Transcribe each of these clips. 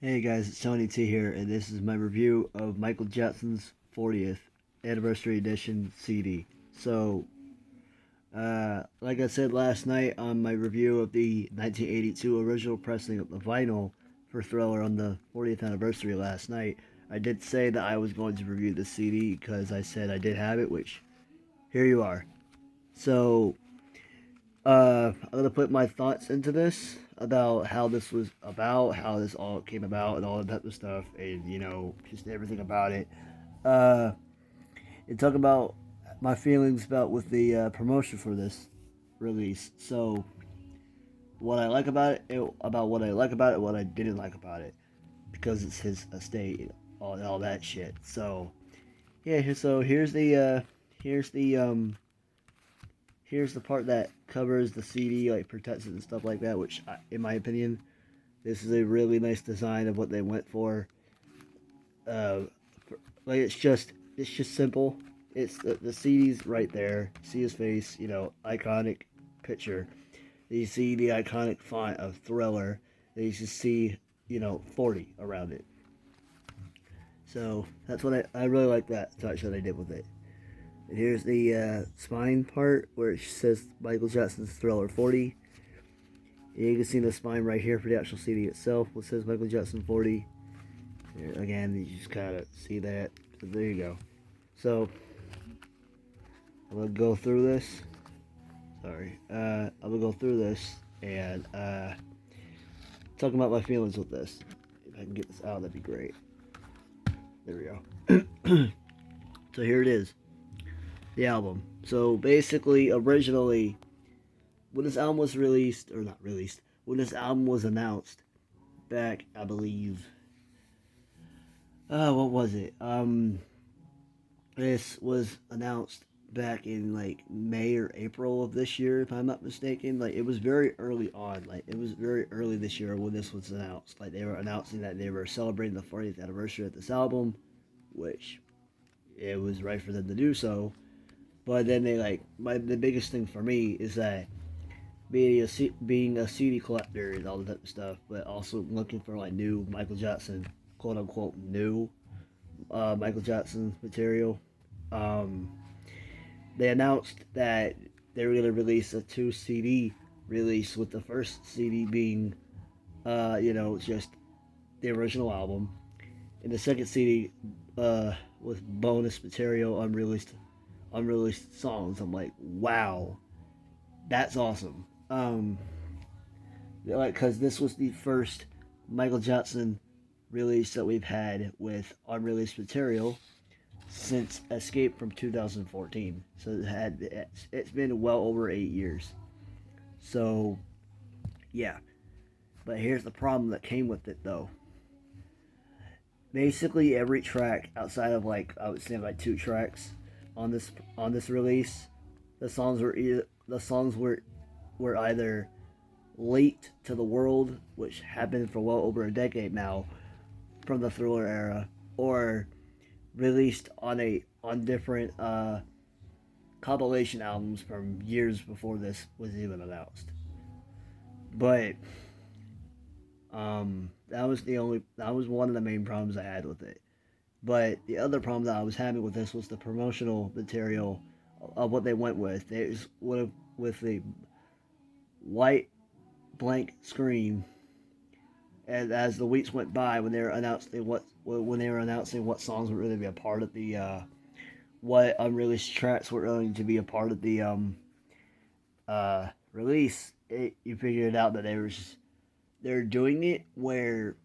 Hey guys, it's TONYT here, and this is my review of Michael Jackson's 40th Anniversary Edition CD. Like I said last night on my review of the 1982 original pressing of the vinyl for Thriller on the 40th anniversary last night, I did say that I was going to review the CD because I said I did have it, which here you are. So, I'm gonna put my thoughts into this about how this was about, how this all came about, and all that type of stuff, and just everything about it. Uh, and talk about my feelings about with the promotion for this release. So, what I like about about what I like about it, what I didn't like about it, because it's his estate, all that shit. So, yeah. So here's the here's the part that covers the CD, like protects it and stuff like that. Which, in my opinion, this is a really nice design of what they went for. Uh, like it's just simple. It's the CD's right there. See his face, iconic picture. You see the iconic font of Thriller. Then you just see, 40 around it. So that's what I really like that touch that I did with it. And here's the spine part where it says Michael Jackson's Thriller 40. And you can see the spine right here for the actual CD itself. It says Michael Jackson 40. And again, you just kind of see that. So there you go. So I'm gonna go through this. Sorry, I'm gonna go through this and talking about my feelings with this. If I can get this out, that'd be great. There we go. So here it is, the album. So basically, originally, when this album was released, or not released, when this album was announced back, I believe, what was it? This was announced back in like May or April of this year, if I'm not mistaken. Like it was very early on. Like it was very early this year when this was announced. Like they were announcing that they were celebrating the 40th anniversary of this album, which it was right for them to do so. But then the biggest thing for me is that being a CD collector and all that type of stuff, but also looking for like new Michael Jackson, quote unquote new Michael Jackson material. Um, they announced that they were going to release a 2 CD release, with the first CD being, just the original album, and the second CD with bonus material, unreleased songs. I'm like, wow, that's awesome. Because this was the first Michael Jackson release that we've had with unreleased material since Escape from 2014. So it's been well over 8 years. So yeah, but here's the problem that came with it though. Basically, every track outside of like I would say like 2 tracks on this release, the songs were either late to the world, which happened for well over a decade now from the Thriller era, or released on different compilation albums from years before this was even announced. But that was one of the main problems I had with it. But the other problem that I was having with this was the promotional material of what they went with. With the white blank screen, and as the weeks went by, when they were announcing what songs were going to be a part of the what unreleased tracks were going to be a part of the release, you figured out that they're doing it where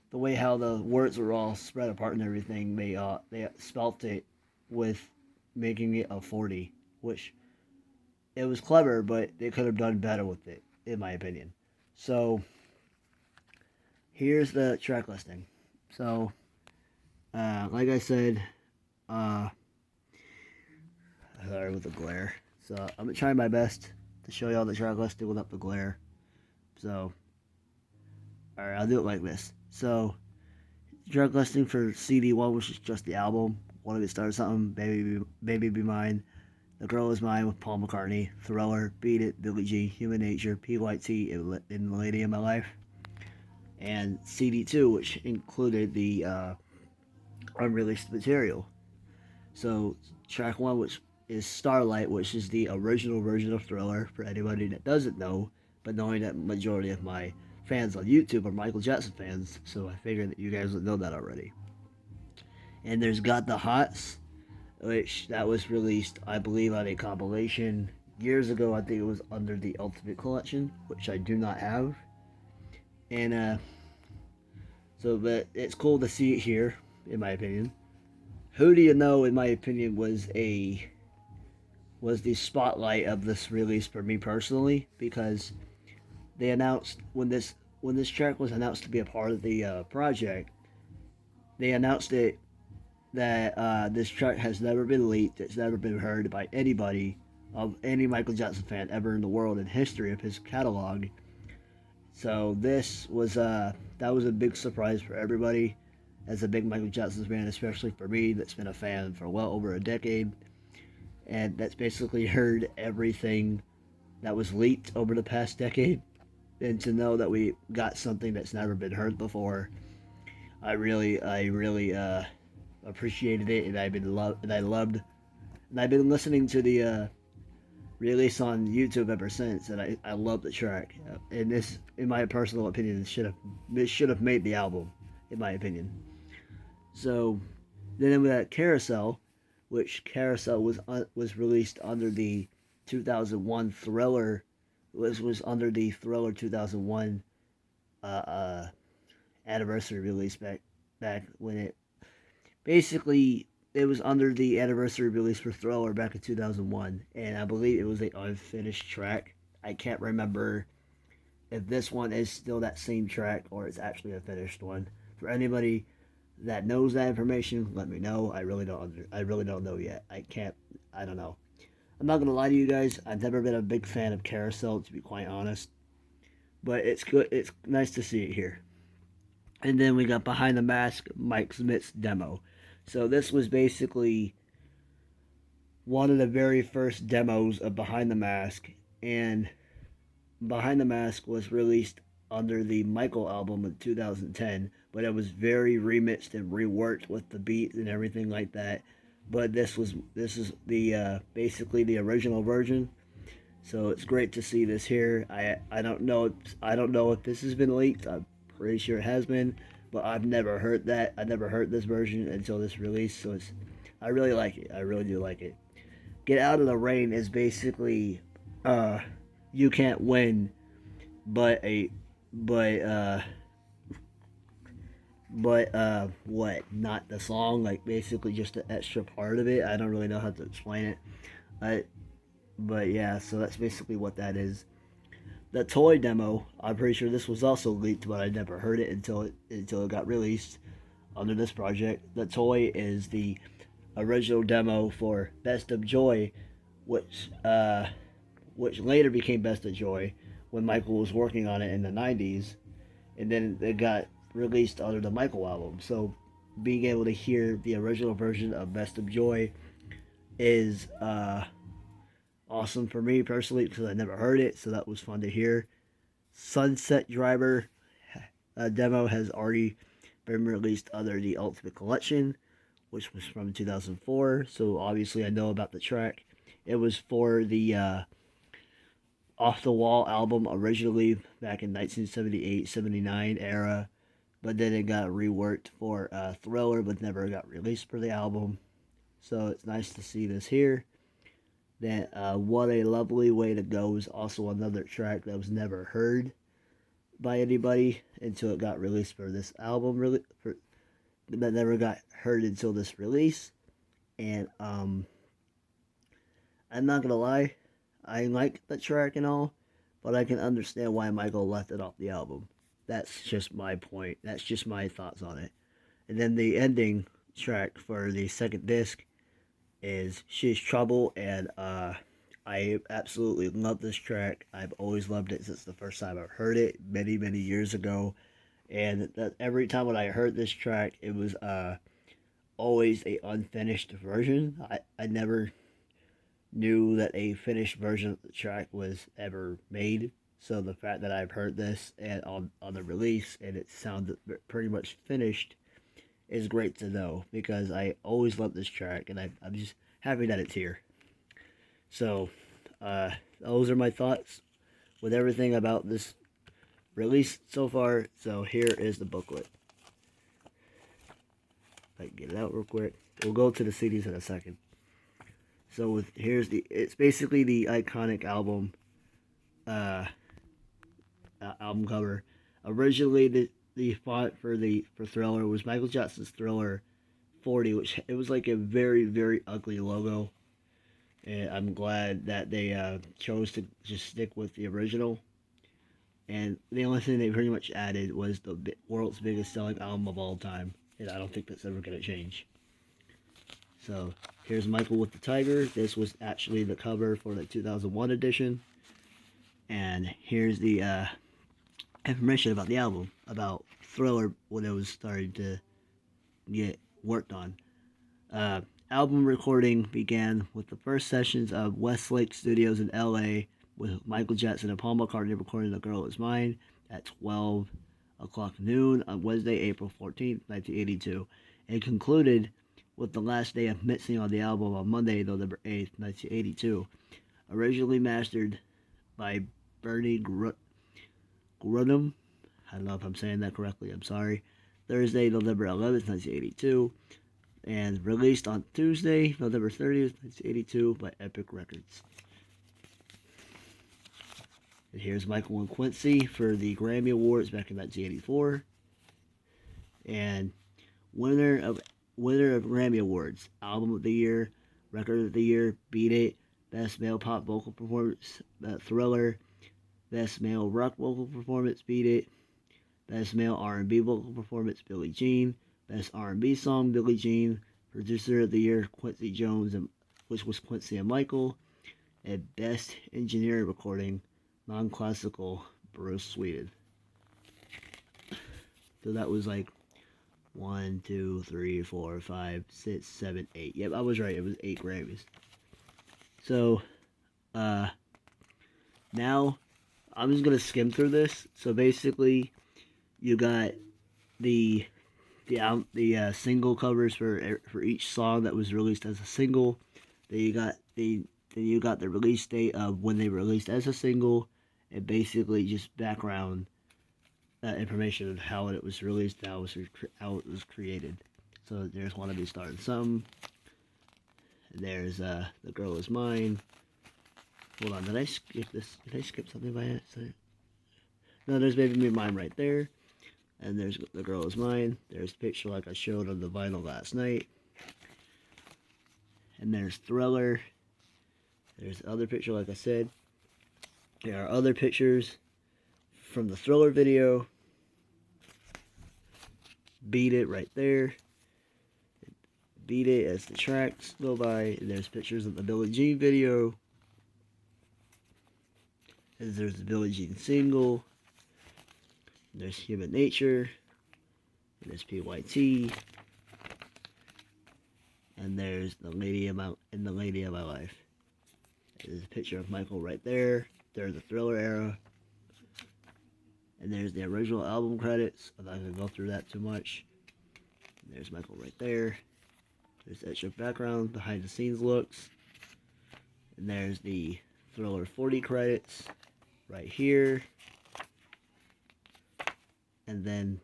the way how the words were all spread apart and everything, they spelt it with making it a 40, which it was clever, but they could have done better with it, in my opinion. So here's the track listing. So, like I said, uh, sorry with the glare. So I'm trying my best to show y'all the track listing without the glare. So, alright, I'll do it like this. So, track listing for CD1, which is just the album. Wanna Get Started Something, Baby Be Mine, The Girl Is Mine with Paul McCartney, Thriller, Beat It, Billie G, Human Nature, PYT, and The Lady in My Life. and CD2, which included the unreleased material. So track one, which is Starlight, which is the original version of Thriller for anybody that doesn't know, but knowing that majority of my fans on YouTube are Michael Jackson fans, so I figured that you guys would know that already. And there's Got the Hots, which that was released, I believe, on a compilation years ago. I think it was under the Ultimate Collection, which I do not have. And but it's cool to see it here, in my opinion. Who Do You Know, in my opinion, was the spotlight of this release for me personally, because they announced when this track was announced to be a part of the project, they announced it that this track has never been leaked. It's never been heard by anybody of any Michael Jackson fan ever in the world in history of his catalog. So this was that was a big surprise for everybody as a big Michael Jackson fan, especially for me that's been a fan for well over a decade, and that's basically heard everything that was leaked over the past decade. And to know that we got something that's never been heard before, I really appreciated it, and I loved, and I've been listening to the release on YouTube ever since, and I love the track. And this, in my personal opinion, should have made the album, in my opinion. So then we got Carousel, which Carousel was released under the 2001 Thriller, was under the Thriller 2001 uh, uh, anniversary release back when it basically it was under the anniversary release for Thriller back in 2001, and I believe it was an unfinished track. I can't remember if this one is still that same track or it's actually a finished one. For anybody that knows that information, let me know. I really don't know yet. I can't. I don't know. I'm not gonna lie to you guys. I've never been a big fan of Carousel, to be quite honest. But it's good. It's nice to see it here. And then we got Behind the Mask, Mike Smith's demo. So this was basically one of the very first demos of Behind the Mask, and Behind the Mask was released under the Michael album in 2010, but it was very remixed and reworked with the beat and everything like that. But this is the basically the original version. So it's great to see this here. I don't know if this has been leaked. I'm pretty sure it has been, but I've never heard that. I never heard this version until this release. So I really like it. I really do like it. Get Out of the Rain is basically uh, You Can't Win, but a but what, not the song, like basically just the extra part of it. I don't really know how to explain it. I But yeah, so that's basically what that is. The toy demo, I'm pretty sure this was also leaked, but I never heard it until it got released under this project. The toy is the original demo for Best of Joy, which which later became Best of Joy when Michael was working on it in the 90s, and then it got released under the Michael album. So being able to hear the original version of Best of Joy is awesome for me personally because I never heard it, so that was fun to hear. Sunset Driver demo has already been released under the Ultimate Collection, which was from 2004. So obviously I know about the track. It was for the Off the Wall album originally back in 1978-79 era, but then it got reworked for Thriller, but never got released for the album. So it's nice to see this here. Then What a Lovely Way to Go is also another track that was never heard by anybody until it got released for this album. That never got heard until this release. And I'm not gonna lie, I like the track and all, but I can understand why Michael left it off the album. That's just my point. That's just my thoughts on it. And then the ending track for the second disc is She's Trouble, and I absolutely love this track. I've always loved it since the first time I heard it many years ago, and that every time when I heard this track, it was always a unfinished version. I never knew that a finished version of the track was ever made. So the fact that I've heard this and on the release and it sounded pretty much finished is great to know, because I always love this track and I'm just happy that it's here. So those are my thoughts with everything about this release so far. So here is the booklet. If I can get it out real quick. We'll go to the CDs in a second. So it's basically the iconic album album cover. Originally, the font for Thriller was Michael Jackson's Thriller 40, which it was like a very, very ugly logo. And I'm glad that they chose to just stick with the original. And the only thing they pretty much added was the world's biggest selling album of all time. And I don't think that's ever going to change. So here's Michael with the Tiger. This was actually the cover for the 2001 edition. And here's the information about the album, about Thriller when it was starting to get worked on. Album recording began with the first sessions of Westlake Studios in LA, with Michael Jackson and Paul McCartney recording The Girl Is Mine at 12 o'clock noon on Wednesday, April 14th, 1982, and concluded with the last day of mixing on the album on Monday, November 8th, 1982. Originally mastered by Bernie Grunham. I don't know if I'm saying that correctly, I'm sorry. Thursday, November 11th, 1982. And released on Tuesday, November 30th, 1982 by Epic Records. And here's Michael and Quincy for the Grammy Awards back in 1984. And winner of Grammy Awards: Album of the Year, Record of the Year, Beat It, Best Male Pop Vocal Performance, Thriller, Best Male Rock Vocal Performance, Beat It, Best Male R&B Vocal Performance, Billie Jean, Best R&B Song, Billie Jean, Producer of the Year, Quincy Jones, which was Quincy and Michael, and Best Engineering Recording, Non-Classical, Bruce Sweden. So that was like 1, 2, 3, 4, 5, 6, 7, 8. Yep, I was right. It was 8 Grammys. So, now I'm just gonna skim through this. So basically, you got the single covers for each song that was released as a single. Then you got the release date of when they released as a single, and basically just background information of how it was released, how it was created. So there's Wanna Be Starting Some. There's The Girl Is Mine. Hold on, did I skip this? Did I skip something by accident? No, there's Baby Me Mine right there. And there's The Girl Is Mine. There's a picture like I showed on the vinyl last night. And there's Thriller. There's the other picture like I said. There are other pictures from the Thriller video. Beat It right there. Beat It as the tracks go by. And there's pictures of the Billie Jean video. And there's the Billie Jean single. And there's Human Nature. And there's PYT. And there's The Lady of My Life. There's a picture of Michael right there. There's the Thriller era. And there's the original album credits. I'm not going to go through that too much. And there's Michael right there. There's extra background, behind the scenes looks. And there's the Thriller 40 credits right here. And then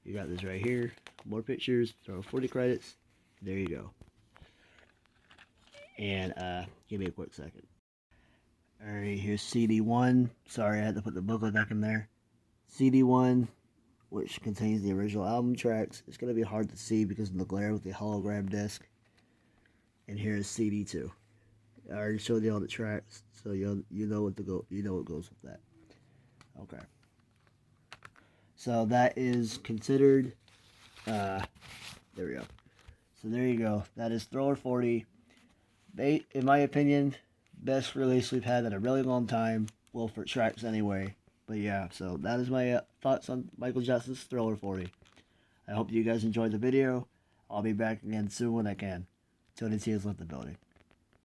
you got this right here. More pictures, Thriller 40 credits. There you go. And give me a quick second. Alright, here's CD1. Sorry, I had to put the booklet back in there. CD1, which contains the original album tracks. It's going to be hard to see because of the glare with the hologram disc. And here's CD2. I already showed you all the tracks, so you know what goes with that. Okay. So that is considered. There we go. So there you go. That is Thriller 40. In my opinion, best release we've had in a really long time. Well, for tracks anyway. But yeah, so that is my thoughts on Michael Jackson's Thriller 40. I hope you guys enjoyed the video. I'll be back again soon when I can. TONYT has left the building.